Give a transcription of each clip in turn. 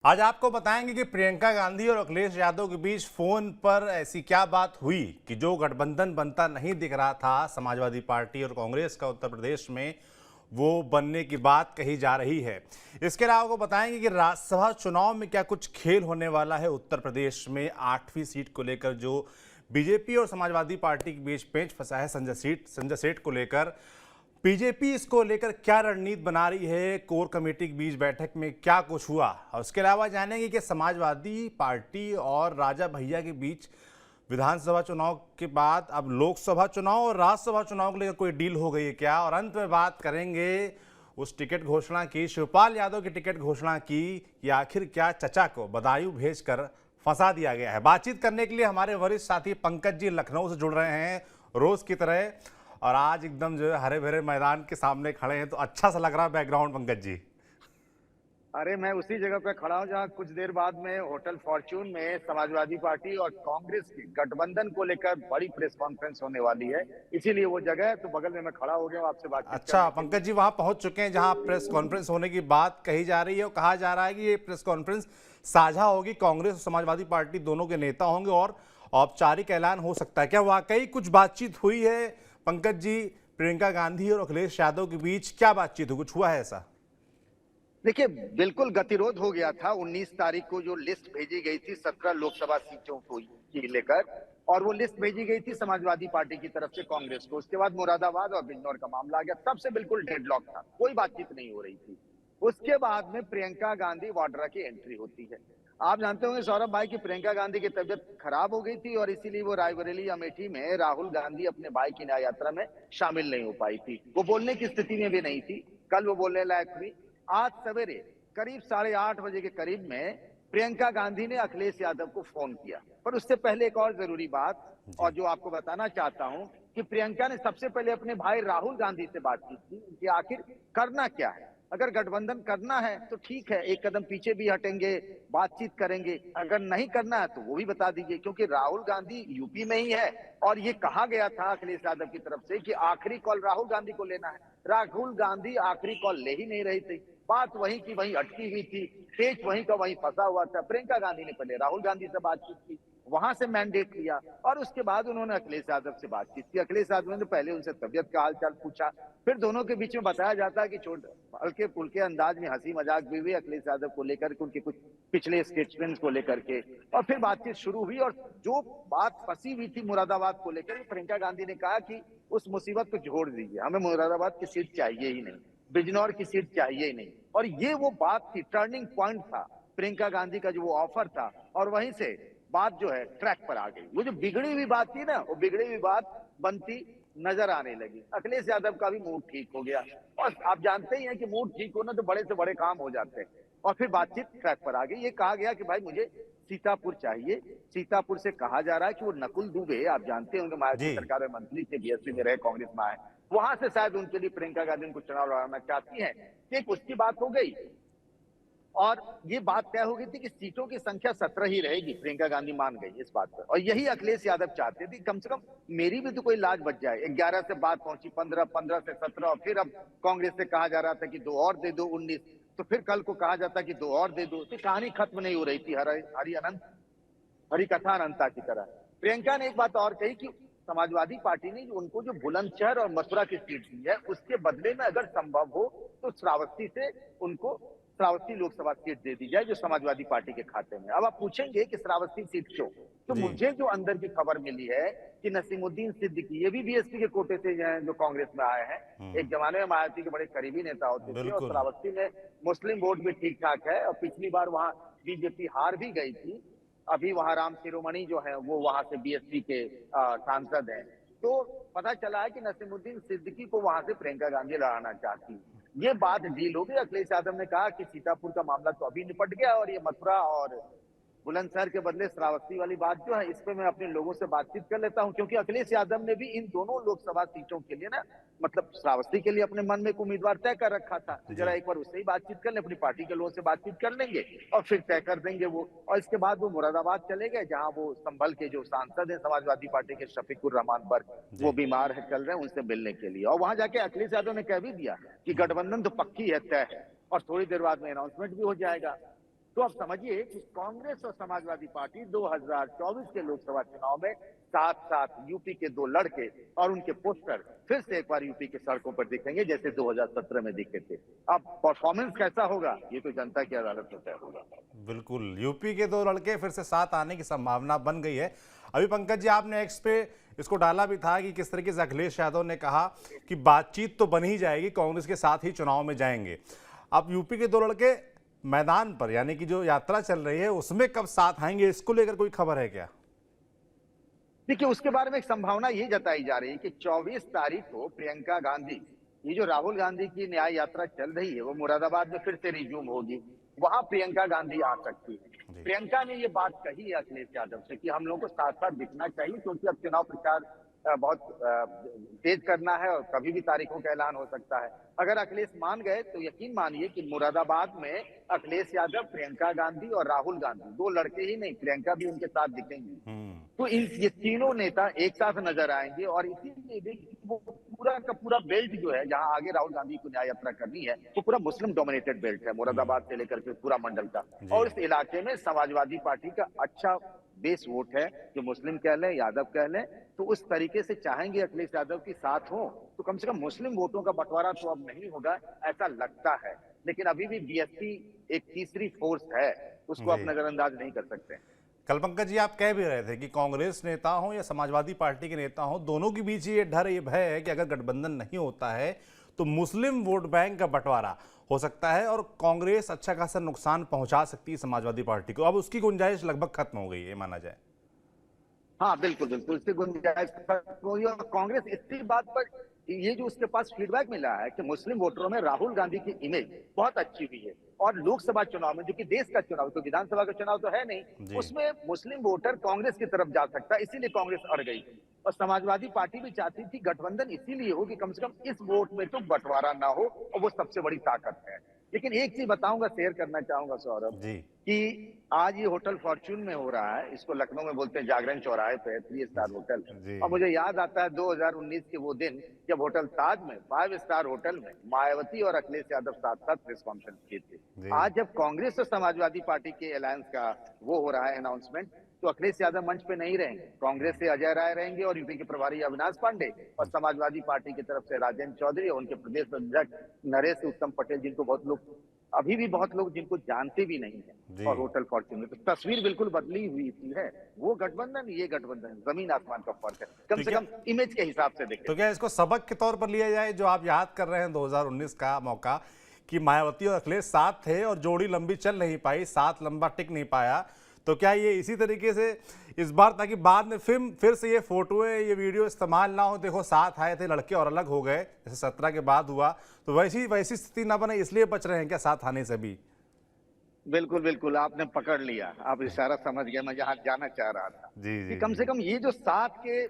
आज आपको बताएंगे कि प्रियंका गांधी और अखिलेश यादव के बीच फोन पर ऐसी क्या बात हुई कि जो गठबंधन बनता नहीं दिख रहा था समाजवादी पार्टी और कांग्रेस का उत्तर प्रदेश में, वो बनने की बात कही जा रही है। इसके अलावा आपको बताएंगे कि राज्यसभा चुनाव में क्या कुछ खेल होने वाला है उत्तर प्रदेश में 8वीं सीट को लेकर, जो बीजेपी और समाजवादी पार्टी के बीच पेंच फंसा है संजय सेठ को लेकर। बीजेपी इसको लेकर क्या रणनीति बना रही है, कोर कमेटी के बीच बैठक में क्या कुछ हुआ, और उसके अलावा जानेंगे कि समाजवादी पार्टी और राजा भैया के बीच विधानसभा चुनाव के बाद अब लोकसभा चुनाव और राज्यसभा चुनाव को लेकर कोई डील हो गई है क्या। और अंत में बात करेंगे उस टिकट घोषणा की, शिवपाल यादव की टिकट घोषणा की, या आखिर क्या चचा को बदायूं भेजकर फंसा दिया गया है। बातचीत करने के लिए हमारे वरिष्ठ साथी पंकज जी लखनऊ से जुड़ रहे हैं रोज की तरह, और आज एकदम जो है हरे भरे मैदान के सामने खड़े हैं, तो अच्छा सा लग रहा है बैकग्राउंड पंकज जी। अरे मैं उसी जगह पे खड़ा हूं जहां कुछ देर बाद में होटल फॉर्च्यून में समाजवादी पार्टी और कांग्रेस के गठबंधन को लेकर बड़ी प्रेस कॉन्फ्रेंस होने वाली है। इसीलिए वो जगह है, तो बगल में मैं खड़ा हो गया हूं आपसे बातचीत अच्छा करने के लिए। पंकज जी, वहां पहुंच चुके हैं जहां प्रेस कॉन्फ्रेंस होने की बात कही जा रही है, और कहा जा रहा है कि ये प्रेस कॉन्फ्रेंस साझा होगी, कांग्रेस और समाजवादी पार्टी दोनों के नेता होंगे और औपचारिक ऐलान हो सकता है। क्या वाकई कुछ बातचीत हुई है पंकज जी? प्रियंका गांधी और अखिलेश यादव के बीच क्या बातचीत हुई, कुछ हुआ है ऐसा? देखिए, बिल्कुल गतिरोध हो गया था 19 तारीख को जो लिस्ट भेजी गई थी 17 लोकसभा सीटों को लेकर, और वो लिस्ट भेजी गई थी समाजवादी पार्टी की तरफ से कांग्रेस को। उसके बाद मुरादाबाद और बिजनौर का मामला आ गया, तब से बिल्कुल डेडलॉक था, कोई बातचीत नहीं हो रही थी। उसके बाद में प्रियंका गांधी वाड्रा की एंट्री होती है। आप जानते होंगे सौरभ भाई की प्रियंका गांधी की तबियत खराब हो गई थी, और इसीलिए वो रायबरेली अमेठी में राहुल गांधी अपने भाई की न्याय यात्रा में शामिल नहीं हो पाई थी। वो बोलने की स्थिति में भी नहीं थी। कल वो बोलने लायक हुई। आज सवेरे करीब 8:30 बजे के करीब में प्रियंका गांधी ने अखिलेश यादव को फोन किया। पर उससे पहले एक और जरूरी बात, और जी जो आपको बताना चाहता हूं, कि प्रियंका ने सबसे पहले अपने भाई राहुल गांधी से बातचीत की कि आखिर करना क्या है। अगर गठबंधन करना है तो ठीक है, एक कदम पीछे भी हटेंगे, बातचीत करेंगे। अगर नहीं करना है तो वो भी बता दीजिए, क्योंकि राहुल गांधी यूपी में ही है, और ये कहा गया था अखिलेश यादव की तरफ से कि आखिरी कॉल राहुल गांधी को लेना है। राहुल गांधी आखिरी कॉल ले ही नहीं रही थी। बात वहीं की वहीं अटकी हुई थी, पेच वहीं का वहीं फंसा हुआ था। प्रियंका गांधी ने पहले राहुल गांधी से बातचीत की, वहां से मैंडेट लिया, और उसके बाद उन्होंने अखिलेश यादव से बातचीत की। अखिलेश यादव ने पहले उनसे तबियत का हालचाल पूछा, फिर दोनों के बीच में बताया जाता है कि छोटे हल्के फुल्के अंदाज में हंसी मजाक भी हुई अखिलेश यादव को लेकर के, उनके कुछ पिछले स्टेटमेंट्स को लेकर के, और फिर बातचीत शुरू हुई। और जो बात फंसी हुई थी मुरादाबाद को लेकर, प्रियंका गांधी ने कहा कि उस मुसीबत को छोड़ दीजिए, हमें मुरादाबाद की सीट चाहिए ही नहीं, बिजनौर की सीट चाहिए ही नहीं। और ये वो बात थी, टर्निंग पॉइंट था प्रियंका गांधी का जो वो ऑफर था, और वहीं से बात जो है ट्रैक पर आ गई। वो जो बिगड़ी हुई बात थी ना, वो बिगड़ी हुई बात बनती नजर आने लगी। अखिलेश यादव का भी मूड ठीक हो गया, और आप जानते ही हैं कि मूड ठीक होना तो बड़े से बड़े काम हो जाते हैं। और फिर बातचीत ट्रैक पर आ गई। ये कहा गया कि भाई मुझे सीतापुर चाहिए। सीतापुर से कहा जा रहा है कि वो नकुल दुबे, आप जानते होंगे मायावती जी। सरकार में मंत्री थे, बीएसपी में रहे, कांग्रेस में आए, वहां से शायद उनके लिए प्रियंका गांधी उनको चुनाव लड़ाना चाहती है। एक उसकी बात हो गई, और ये बात तय हो गई थी कि सीटों की संख्या 17 ही रहेगी। प्रियंका गांधी मान गई इस बात पर, और यही अखिलेश यादव चाहते थे, कम से कम मेरी भी तो कोई लाज बच जाए। 11 से बात पहुंची 15, 15 से 17, और फिर अब कांग्रेस से कहा जा रहा था कि 2 और दे दो 19, तो फिर कल को कहा जाता कि 2 और दे दो। तो कहानी खत्म नहीं हो रही थी, हरी अनंत, हरी कथा अनंता की तरह। प्रियंका ने एक बात और कही कि समाजवादी पार्टी ने उनको जो बुलंदशहर और मथुरा की सीट दी है, उसके बदले में अगर संभव हो तो श्रावस्ती से उनको श्रावस्ती लोकसभा सीट दे दी जाए, जो समाजवादी पार्टी के खाते में। अब आप पूछेंगे कि श्रावस्ती सीट क्यों, तो जी मुझे जो अंदर की खबर मिली है कि नसीमुद्दीन सिद्दीकी, ये भी बीएसपी के कोटे से जो कांग्रेस में आए हैं, एक जमाने में मायावती के बड़े करीबी नेता होते थे, और बिल्कुल। श्रावस्ती में मुस्लिम वोट भी ठीक ठाक है, और पिछली बार वहां बीजेपी हार भी गई थी। अभी वहां राम शिरोमणि जो है वो वहां से बीएसपी के सांसद हैं। तो पता चला है कि नसीमुद्दीन सिद्दीकी को वहां से प्रियंका गांधी लड़ाना चाहती है। ये बात डील हो गई। अखिलेश यादव ने कहा कि सीतापुर का मामला तो अभी निपट गया, और ये मथुरा और बुलंदशहर के बदले श्रावस्ती वाली बात जो है, इस पे मैं अपने लोगों से बातचीत कर लेता हूं, क्योंकि अखिलेश यादव ने भी इन दोनों लोकसभा सीटों के लिए ना, मतलब श्रावस्ती के लिए अपने मन में एक उम्मीदवार तय कर रखा था। तो जरा जी एक बार उससे ही बातचीत कर ले, अपनी पार्टी के लोगों से बातचीत कर लेंगे, और फिर तय कर देंगे वो। और इसके बाद वो मुरादाबाद चले गए, जहां वो संभल के जो सांसद है समाजवादी पार्टी के शफीकुर रहमान बर्क, वो जी। बीमार है, चल रहे हैं, उनसे मिलने के लिए। और वहां जाके अखिलेश यादव ने कह भी दिया कि गठबंधन तो पक्की है, तय है, और थोड़ी देर बाद में अनाउंसमेंट भी हो जाएगा। तो अब समझिए कि कांग्रेस और समाजवादी पार्टी 2024 के लोकसभा चुनाव में साथ साथ यूपी के दो लड़के और उनके पोस्टर फिर से एक बार यूपी के सड़कों पर दिखेंगे जैसे 2017 में दिखे थे। अब परफॉर्मेंस कैसा होगा ये तो जनता की अदालत में तय होगा। बिल्कुल, यूपी के दो लड़के फिर से साथ आने की संभावना बन गई है। अभी पंकज जी आपने एक्स पे इसको डाला भी था कि किस तरीके से अखिलेश यादव ने कहा कि बातचीत तो बन ही जाएगी, कांग्रेस के साथ ही चुनाव में जाएंगे। अब यूपी के दो लड़के मैदान पर यानी कि जो यात्रा चल रही है उसमें कब साथ आएंगे, इसको लेकर कोई खबर है क्या? देखिए उसके बारे में एक संभावना ये जताई जा रही है कि 24 तारीख को प्रियंका गांधी, ये जो राहुल गांधी की न्याय यात्रा चल रही है वो मुरादाबाद में फिर से रिज्यूम होगी, वहां प्रियंका गांधी आ सकती है। जी। प्रियंका ने ये बात कही है अखिलेश यादव से कि हम लोगों को साथ साथ दिखना चाहिए क्योंकि अब चुनाव प्रचार बहुत तेज करना है और कभी भी तारीखों का ऐलान हो सकता है। अगर अखिलेश मान गए तो यकीन मानिए कि मुरादाबाद में अखिलेश यादव, प्रियंका गांधी और राहुल गांधी, दो लड़के ही नहीं, प्रियंका भी उनके साथ दिखेंगी। तो ये तीनों नेता एक साथ नजर आएंगे और इसीलिए देखिए वो पूरा का पूरा बेल्ट जो है जहां आगे राहुल गांधी को न्याय यात्रा करनी है वो पूरा मुस्लिम डोमिनेटेड बेल्ट है, मुरादाबाद से लेकर के पूरा मंडल का। और इस इलाके में समाजवादी पार्टी का अच्छा बेस वोट है, जो मुस्लिम कह लें, यादव कह लें, तो उस तरीके से चाहेंगे अखिलेश यादव की साथ हो तो कम से कम मुस्लिम वोटों का बंटवारा तो अब नहीं होगा ऐसा लगता है। लेकिन अभी भी बीएसपी एक तीसरी फोर्स है, उसको आप जी। नजरअंदाज नहीं कर सकते। कल पंकज जी आप कह भी रहे थे कि कांग्रेस नेता हो या समाजवादी पार्टी के नेता हो, दोनों के बीच ये डर, ये भय है कि अगर गठबंधन नहीं होता है तो मुस्लिम वोट बैंक का बंटवारा हो सकता है और कांग्रेस अच्छा खासा नुकसान पहुंचा सकती है समाजवादी पार्टी को। अब उसकी गुंजाइश लगभग खत्म हो गई है माना जाए। हाँ बिल्कुल बिल्कुल, इससे गुंजाइश खत्म हुई और कांग्रेस इसी बात पर, ये जो उसके पास फीडबैक मिला है कि मुस्लिम वोटरों में राहुल गांधी की इमेज बहुत अच्छी हुई है और लोकसभा चुनाव में, जो कि देश का चुनाव, तो विधानसभा का चुनाव तो है नहीं, जी। उसमें मुस्लिम वोटर कांग्रेस की तरफ जा सकता है, इसीलिए कांग्रेस अड़ गई। और समाजवादी पार्टी भी चाहती थी गठबंधन इसीलिए हो कि कम से कम इस वोट में तो बंटवारा ना हो, और वो सबसे बड़ी ताकत है। लेकिन एक चीज बताऊंगा, शेयर करना चाहूंगा सौरभ, जी। कि आज ये होटल फॉर्च्यून में हो रहा है, इसको लखनऊ में बोलते हैं जागरण चौराहे पे, 3 स्टार होटल। जी। और मुझे याद आता है 2019 के वो दिन जब होटल ताज में, 5 स्टार होटल में, मायावती और अखिलेश यादव साथ साथ प्रेस कॉन्फ्रेंस किए थे। जी। आज जब कांग्रेस और समाजवादी पार्टी के अलायंस का वो हो रहा है अनाउंसमेंट, तो अखिलेश यादव मंच पे नहीं रहेंगे, कांग्रेस से अजय राय रहेंगे और यूपी के प्रभारी अविनाश पांडे, और समाजवादी पार्टी की तरफ से राजेंद्र चौधरी और उनके प्रदेश अध्यक्ष नरेश उत्तम पटेल, जिनको बहुत लोग, अभी भी बहुत लोग जिनको जानते भी नहीं है, जी। और होटल फॉर्च्यून में। तो तस्वीर बिल्कुल बदली हुई थी है। वो गठबंधन, ये गठबंधन, जमीन आसमान का फर्क है, कम से कम इमेज के हिसाब से देखें। तो क्या इसको सबक के तौर पर लिया जाए, जो आप याद कर रहे हैं 2019 का मौका, कि मायावती और अखिलेश साथ थे और जोड़ी लंबी चल नहीं पाई, साथ लंबा टिक नहीं पाया, तो क्या ये इसी तरीके से इस बार, ताकि बाद में फिर से ये फोटोएं, ये वीडियो इस्तेमाल ना हो, देखो साथ आए थे लड़के और अलग हो गए, जैसे 17 के बाद हुआ, तो वैसी स्थिति ना बने, इसलिए बच रहे हैं क्या साथ आने से भी? बिल्कुल बिल्कुल, आपने पकड़ लिया, आप इशारा समझ गए मैं जहां जाना चाह रहा था। जी कि जी कम से जी। कम ये जो साथ के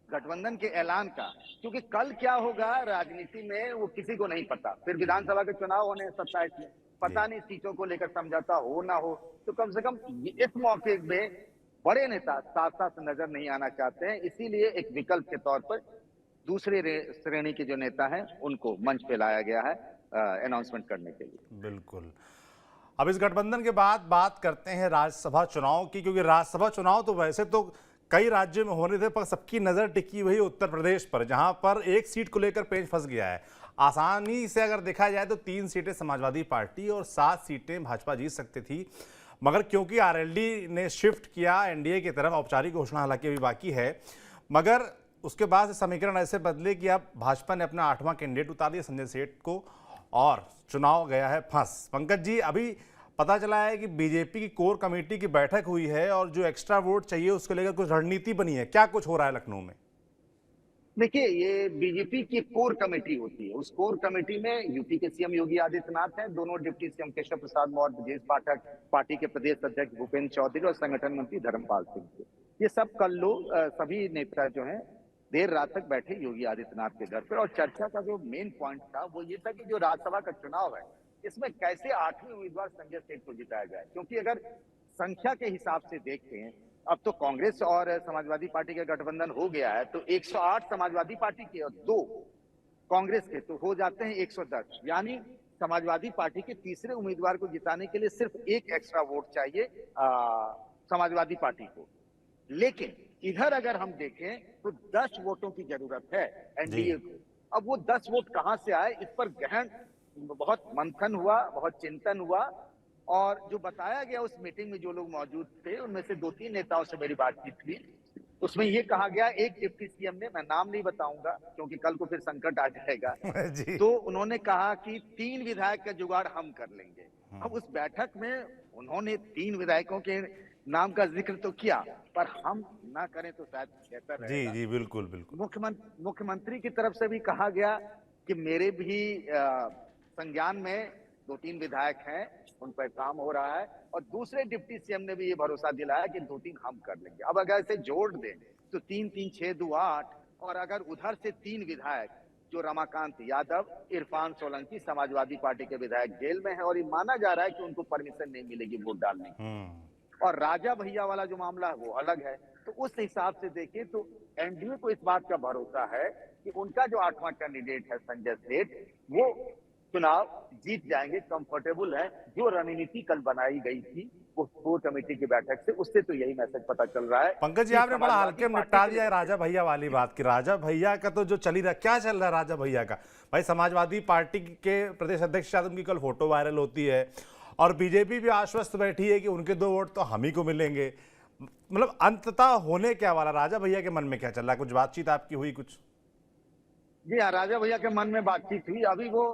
गठबंधन के ऐलान का, क्योंकि कल क्या होगा राजनीति में वो किसी को नहीं पता, फिर विधानसभा के चुनाव होने हैं 27 में, जी। पता नहीं सीटों को लेकर समझौता हो ना हो। तो कम से कम इस मौके में बड़े नेता साथ साथ नजर नहीं आना चाहते हैं, इसीलिए एक विकल्प के तौर पर दूसरे श्रेणी के जो नेता हैं उनको मंच पे लाया गया है अनाउंसमेंट करने के लिए। बिल्कुल। अब इस गठबंधन के बाद बात करते हैं राज्यसभा चुनाव की, क्योंकि राज्यसभा चुनाव तो वैसे तो कई राज्यों में होने थे, पर सबकी नज़र टिकी हुई उत्तर प्रदेश पर, जहां पर एक सीट को लेकर पेंच फंस गया है। आसानी से अगर देखा जाए तो 3 सीटें समाजवादी पार्टी और 7 सीटें भाजपा जीत सकती थी, मगर क्योंकि आरएलडी ने शिफ्ट किया एनडीए की तरफ, औपचारिक घोषणा हालांकि अभी बाकी है, मगर उसके बाद समीकरण ऐसे बदले कि अब भाजपा ने अपना 8वां कैंडिडेट उतार दिया, संजय सेठ को, और चुनाव गया है फंस। पंकज जी, अभी पता चला है कि बीजेपी की कोर कमेटी की बैठक हुई है और जो एक्स्ट्रा वोट चाहिए उसको लेकर कुछ रणनीति बनी है, क्या कुछ हो रहा है लखनऊ में? देखिए, ये बीजेपी की कोर कमेटी होती है, उस कोर कमेटी में यूपी के सीएम योगी आदित्यनाथ हैं, दोनों deputy CM Keshav Prasad Maurya, Brajesh Pathak, party के प्रदेश अध्यक्ष भूपेंद्र चौधरी और संगठन मंत्री धर्मपाल सिंह। ये सब कल लोग, सभी नेता जो हैं, देर रात तक बैठे योगी आदित्यनाथ के घर पर, और चर्चा का जो मेन पॉइंट था वो ये था कि जो राज्यसभा का चुनाव है इसमें कैसे 8वें उम्मीदवार संजय सेठ को जिताया जाए। क्योंकि अगर संख्या के हिसाब से देखें, अब तो कांग्रेस और समाजवादी पार्टी का गठबंधन हो गया है, तो 108 समाजवादी पार्टी के और 2 कांग्रेस के, तो हो जाते हैं 110, यानी समाजवादी पार्टी के तीसरे उम्मीदवार को जिताने के लिए सिर्फ एक एक्स्ट्रा वोट चाहिए समाजवादी पार्टी को। लेकिन इधर अगर हम देखें तो 10 वोटों की जरूरत है जी। एनडीए को। अब वो 10 वोट कहां से आए, इस पर गहन बहुत मंथन हुआ, बहुत चिंतन हुआ। और जो बताया गया उस मीटिंग में जो लोग मौजूद थे उनमें से 2-3 नेताओं से मेरी बातचीत हुई। उसमें ये कहा गया, एक डिप्टी सीएम ने, मैं नाम नहीं बताऊंगा क्योंकि कल को फिर संकट आ जाएगा, जी। तो उन्होंने कहा कि 3 विधायक का जुगाड़ हम कर लेंगे। अब उस बैठक में उन्होंने 3 विधायकों के नाम का जिक्र तो किया, पर हम ना करें तो शायद बेहतर जी रहेगा। जी, बिल्कुल बिल्कुल। मुख्यमंत्री की तरफ से भी कहा गया कि मेरे भी संज्ञान में 2-3 विधायक हैं, उन पर काम हो रहा है। और दूसरे डिप्टी सीएम ने भी ये भरोसा दिलाया कि 2-3 हम कर लेंगे। अब अगर इसे जोड़ दें तो 3-3 6-2 8, और अगर उधर से 3 विधायक जो रमाकांत यादव, इरफान सोलंकी समाजवादी पार्टी के विधायक जेल में हैं और ये माना जा रहा है कि उनको परमिशन नहीं मिलेगी वोट डालने की। और राजा भैया वाला जो मामला है वो अलग है। तो उस हिसाब से देखें तो एनडीए को इस बात का भरोसा है कि उनका जो 8वां कैंडिडेट है संजय सेठ, वो चुनाव जीत जाएंगे, कंफर्टेबल है। जो रणनीति कल बनाई गई थी उस कोर कमेटी की बैठक से, उससे तो यही मैसेज पता चल रहा है पंकज जी, कि आपने बड़ा समाजवादी हल्के में पार्टी निपटा के दिया है लिए राजा भैया वाली बात की। राजा भैया का तो जो चली रहा, क्या चल रहा है राजा भैया का? भाई समाजवादी पार्टी के प्रदेश अध्यक्ष शायद उनकी कल फोटो वायरल होती है और बीजेपी भी आश्वस्त बैठी है कि उनके 2 वोट तो हम ही को मिलेंगे। मतलब अंततः होने क्या वाला, राजा भैया के मन में क्या चल रहा है? कुछ बातचीत आपकी हुई कुछ? जी हाँ, राजा भैया के मन में बातचीत हुई। अभी वो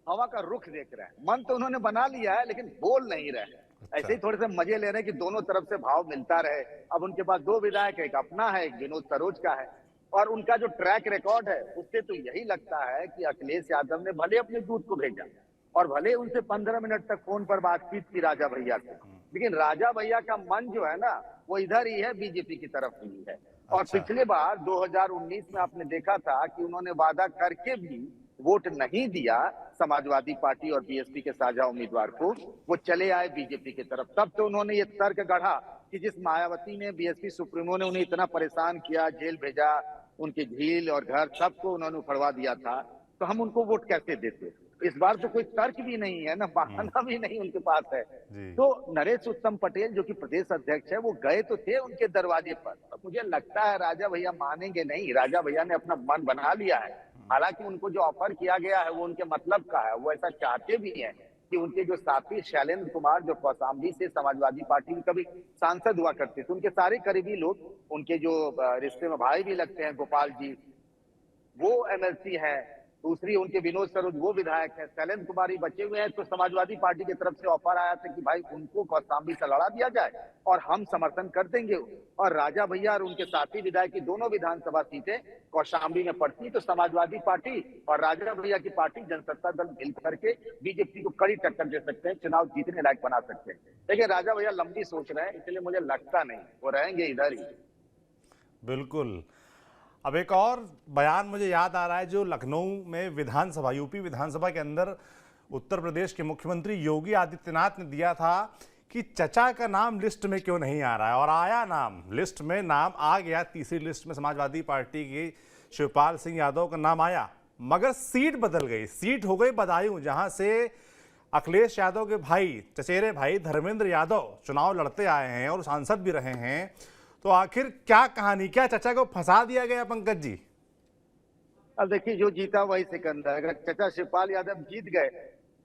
हवा का रुख देख रहे हैं। मन तो उन्होंने बना लिया है लेकिन बोल नहीं रहे हैं। ऐसे अच्छा। ही थोड़े से मजे ले रहे हैं कि दोनों तरफ से भाव मिलता रहे। अब उनके पास 2 विधायक है, एक अपना है, एक विनोद सरोज का है। और उनका जो ट्रैक रिकॉर्ड है उससे तो यही लगता है कि अखिलेश यादव ने भले अपने दूत को भेजा और भले उनसे 15 मिनट तक फोन पर बातचीत की राजा भैया से, लेकिन राजा भैया का मन जो है ना वो इधर ही है, बीजेपी की तरफ ही है। और अच्छा। पिछले बार 2019 में आपने देखा था कि उन्होंने वादा करके भी वोट नहीं दिया समाजवादी पार्टी और बीएसपी के साझा उम्मीदवार को, वो चले आए बीजेपी की तरफ। तब तो उन्होंने ये तर्क गढ़ा कि जिस मायावती ने, बीएसपी सुप्रीमो ने उन्हें इतना परेशान किया, जेल भेजा, उनकी झील और घर सबको उन्होंने उखड़वा दिया था, तो हम उनको वोट कैसे देते। इस बार तो कोई तर्क भी नहीं है ना, बहाना भी नहीं उनके पास है। जी। तो नरेश उत्तम पटेल जो कि प्रदेश अध्यक्ष है वो गए तो थे उनके दरवाजे पर। अब मुझे लगता है राजा भैया मानेंगे नहीं। राजा भैया ने अपना मन बना लिया है। हालांकि उनको जो ऑफर किया गया है वो उनके मतलब का है, वो ऐसा चाहते भी हैं कि उनके जो साथी शैलेंद्र कुमार जो कौशाम्बी से समाजवादी पार्टी में कभी सांसद हुआ करते थे, उनके सारे करीबी लोग, उनके जो रिश्ते में भाई भी लगते हैं गोपाल जी, वो एमएलसी है। दूसरी उनके विनोद सरोज वो विधायक है, शैलेंद्र कुमार ही बचे हुए हैं। तो समाजवादी पार्टी की तरफ से ऑफर आया था कि भाई उनको कौशाम्बी से लड़ा दिया जाए और हम समर्थन कर देंगे। और राजा भैया और उनके साथी विधायक की दोनों विधानसभा सीटें कौशाम्बी में पड़ती, तो समाजवादी पार्टी और राजा भैया की पार्टी जनसत्ता दल मिल करके बीजेपी को कड़ी टक्कर दे सकते हैं, चुनाव जीतने लायक बना सकते हैं। देखिए राजा भैया लंबी सोच रहे हैं, इसलिए मुझे लगता नहीं वो रहेंगे इधर ही। बिल्कुल। अब एक और बयान मुझे याद आ रहा है जो लखनऊ में विधानसभा, यूपी विधानसभा के अंदर उत्तर प्रदेश के मुख्यमंत्री योगी आदित्यनाथ ने दिया था कि चचा का नाम लिस्ट में क्यों नहीं आ रहा है, और आया नाम, लिस्ट में नाम आ गया। तीसरी लिस्ट में समाजवादी पार्टी की शिवपाल सिंह यादव का नाम आया, मगर सीट बदल गई। सीट हो गई बदायूं, जहां से अखिलेश यादव के भाई, चचेरे भाई धर्मेंद्र यादव चुनाव लड़ते आए हैं और सांसद भी रहे हैं। तो आखिर क्या कहानी, क्या चचा को फंसा दिया गया पंकज जी? अब देखिए जो जीता वही सिकंदर। अगर चचा शिवपाल यादव जीत गए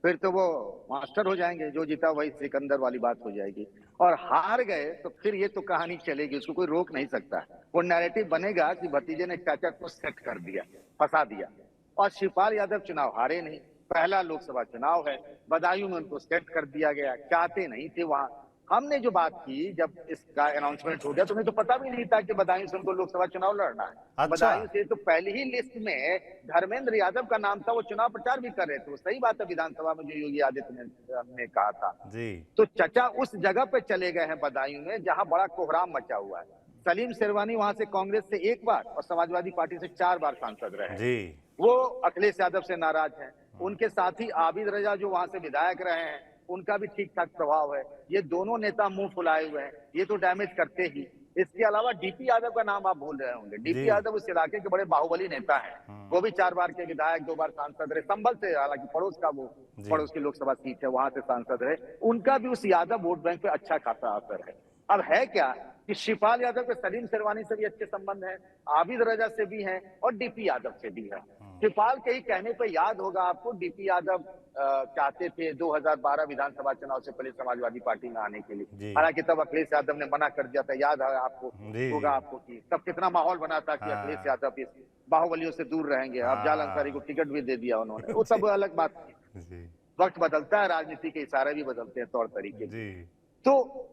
फिर तो वो मास्टर हो जाएंगे, जो जीता वही सिकंदर वाली बात हो जाएगी। और हार गए तो फिर ये तो कहानी चलेगी, उसको कोई रोक नहीं सकता। वो नैरेटिव बनेगा कि भतीजे ने चाचा को सेट कर दिया, फंसा दिया। और शिवपाल यादव चुनाव हारे नहीं, पहला लोकसभा चुनाव है, बदायूं में उनको सेट कर दिया गया, चाहते नहीं थे वहां। हमने जो बात की जब इसका अनाउंसमेंट हो गया, तुम्हें तो पता भी नहीं था कि बदायूं से उनको लोकसभा चुनाव लड़ना है। अच्छा। बदायूं से तो पहली ही लिस्ट में धर्मेंद्र यादव का नाम था, वो चुनाव प्रचार भी कर रहे थे। वो सही बात है, विधानसभा में जो योगी आदित्यनाथ ने कहा था। जी। तो चचा उस जगह पे चले गए हैं बदायूं में जहां बड़ा कोहराम मचा हुआ है। सलीम शेरवानी वहां से कांग्रेस से 1 बार और समाजवादी पार्टी से 4 बार सांसद रहे हैं। जी। वो अखिलेश यादव से नाराज हैं। उनके साथी आबिद रजा जो वहां से विधायक रहे हैं, उनका भी ठीक ठाक प्रभाव है। ये दोनों नेता मुंह फुलाए हुए हैं, ये तो डैमेज करते ही। इसके अलावा डीपी यादव का नाम आप भूल रहे होंगे। डीपी यादव उस इलाके के बड़े बाहुबली नेता हैं। वो भी 4 बार के विधायक, 2 बार सांसद रहे, संभल से, हालांकि पड़ोस का वो पड़ोस की लोकसभा सीट है, वहां से सांसद रहे। उनका भी उस यादव वोट बैंक पे अच्छा खासा असर है। अब है क्या कि शिवपाल यादव के सलीम शेरवानी से भी अच्छे संबंध हैं, आबिद रजा से भी हैं और डीपी यादव से भी है। शिवपाल के ही कहने पे याद होगा आपको, डीपी यादव चाहते थे 2012 विधानसभा चुनाव से पहले समाजवादी पार्टी में आने के लिए। हालांकि तब अखिलेश यादव ने मना कर दिया था, याद है आपको, होगा आपको कि तब कितना माहौल बना था कि अखिलेश यादव इस बाहुबलियों से दूर रहेंगे। अफजाल अंसारी को टिकट भी दे दिया उन्होंने, वो सब अलग बात थी। वक्त बदलता है, राजनीति के इशारे भी बदलते हैं, तौर तरीके। तो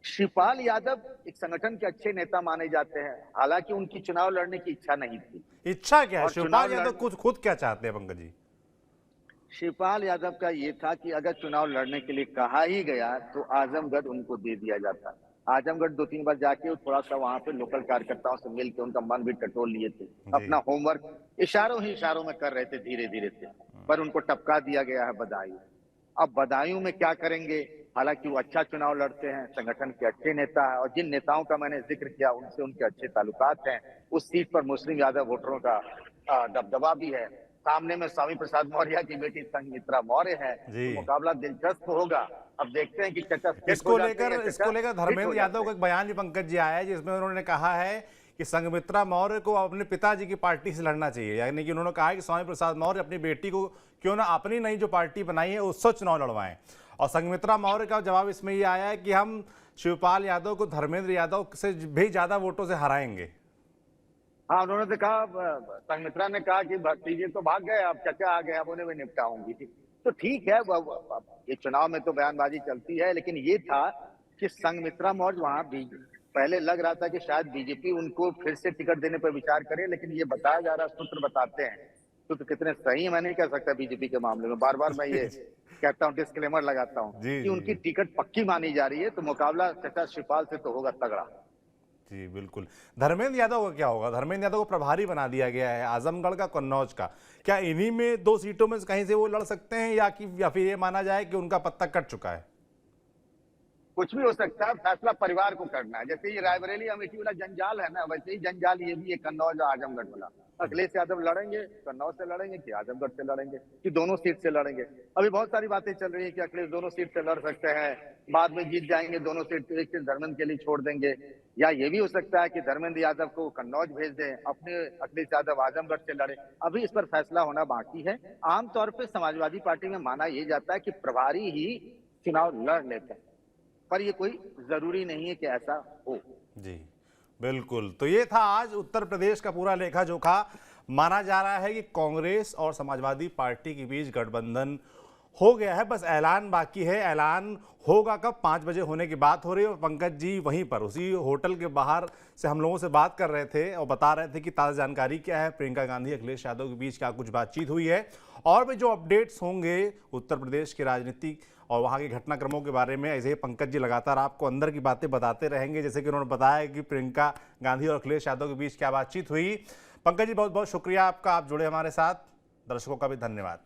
शिवपाल यादव एक संगठन के अच्छे नेता माने जाते हैं, हालांकि उनकी चुनाव लड़ने की इच्छा नहीं थी। इच्छा क्या है शिवपाल यादव खुद क्या चाहते हैं पंकज जी? शिवपाल यादव का ये था कि अगर चुनाव लड़ने के लिए कहा ही गया तो आजमगढ़ उनको दे दिया जाता। आजमगढ़ 2-3 बार जाके थोड़ा सा वहां पे लोकल कार्यकर्ताओं से मिलकर उनका मन भी टटोल लिए थे, अपना होमवर्क इशारों में कर रहे थे धीरे धीरे से, पर उनको टपका दिया गया है बदायूं। अब बदायूं में क्या करेंगे? हालांकि वो अच्छा चुनाव लड़ते हैं, संगठन के अच्छे नेता है और जिन नेताओं का मैंने जिक्र किया उनसे उनके अच्छे ताल्लुकात हैं। उस सीट पर मुस्लिम यादव वोटरों का दबदबा भी है। सामने में स्वामी प्रसाद मौर्य की बेटी संघमित्रा मौर्य है, तो मुकाबला दिलचस्प होगा। अब देखते हैं कि चचा इसको लेकर धर्मेंद्र यादव का एक बयान भी पंकज जी आया है, जिसमें उन्होंने कहा है कि संघमित्रा मौर्य को अपने पिताजी की पार्टी से लड़ना चाहिए। यानी कि उन्होंने कहा है कि स्वामी प्रसाद मौर्य अपनी बेटी को क्यों ना अपनी नई जो पार्टी बनाई है उससे चुनाव लड़वाएं। और संघमित्रा मौर्य का जवाब इसमें ये आया है कि हम शिवपाल यादव को धर्मेंद्र यादव से भी ज्यादा वोटों से हराएंगे। हाँ, उन्होंने तो कहा, संघमित्रा ने कहा कि भतीजे तो भाग गए, अब चचा आ गए, अब उन्हें भी निपटाऊंगी। तो ठीक है, ये चुनाव में तो बयानबाजी चलती है, लेकिन ये था कि संघमित्रा मौर्य वहां भी पहले लग रहा था कि शायद बीजेपी उनको फिर से टिकट देने पर विचार करे, लेकिन ये बताया जा रहा, सूत्र बताते हैं, सूत्र कितने सही मैं नहीं कह सकता बीजेपी के मामले में, बार बार मैं ये कहता हूँ, डिस्क्लेमर लगाता हूँ कि उनकी टिकट पक्की मानी जा रही है, तो मुकाबला चचा शिवपाल से तो होगा तगड़ा। जी बिल्कुल। धर्मेंद्र यादव का क्या होगा? धर्मेंद्र यादव को प्रभारी बना दिया गया है आजमगढ़ का, कन्नौज का। क्या इन्हीं में 2 सीटों में कहीं से वो लड़ सकते हैं या फिर ये माना जाए कि उनका पत्ता कट चुका है? कुछ भी हो सकता है, फैसला परिवार को करना है। जैसे ये रायबरेली अमेठी वाला जंजाल है ना, वैसे ही जंजाल ये भी है कन्नौज और आजमगढ़ वाला। अखिलेश यादव लड़ेंगे कन्नौज से लड़ेंगे कि आजमगढ़ से लड़ेंगे कि दोनों सीट से लड़ेंगे? अभी बहुत सारी बातें चल रही है कि अखिलेश दोनों सीट से लड़ सकते हैं, बाद में जीत जाएंगे, दोनों सीट एक सीट धर्मेंद्र के लिए छोड़ देंगे, या ये भी हो सकता है कि धर्मेंद्र यादव को कन्नौज भेज दें, अपने अखिलेश यादव आजमगढ़ से लड़े। अभी इस पर फैसला होना बाकी है। आमतौर पर समाजवादी पार्टी में माना यह जाता है कि प्रभारी ही चुनाव लड़ लेते हैं, पर ये कोई जरूरी नहीं है कि ऐसा हो। जी बिल्कुल। तो ये था आज उत्तर प्रदेश का पूरा लेखा जोखा। माना जा रहा है कि कांग्रेस और समाजवादी पार्टी के बीच गठबंधन हो गया है, बस ऐलान बाकी है। ऐलान होगा कब? 5 बजे होने की बात हो रही है। और पंकज जी वहीं पर उसी होटल के बाहर से हम लोगों से बात कर रहे थे और बता रहे थे कि ताज़ा जानकारी क्या है, प्रियंका गांधी अखिलेश यादव के बीच क्या कुछ बातचीत हुई है, और भी जो अपडेट्स होंगे उत्तर प्रदेश की राजनीति और वहाँ के घटनाक्रमों के बारे में, ऐसे ही पंकज जी लगातार आपको अंदर की बातें बताते रहेंगे। जैसे कि उन्होंने बताया कि प्रियंका गांधी और अखिलेश यादव के बीच क्या बातचीत हुई। पंकज जी बहुत बहुत शुक्रिया आपका, आप जुड़े हमारे साथ। दर्शकों का भी धन्यवाद।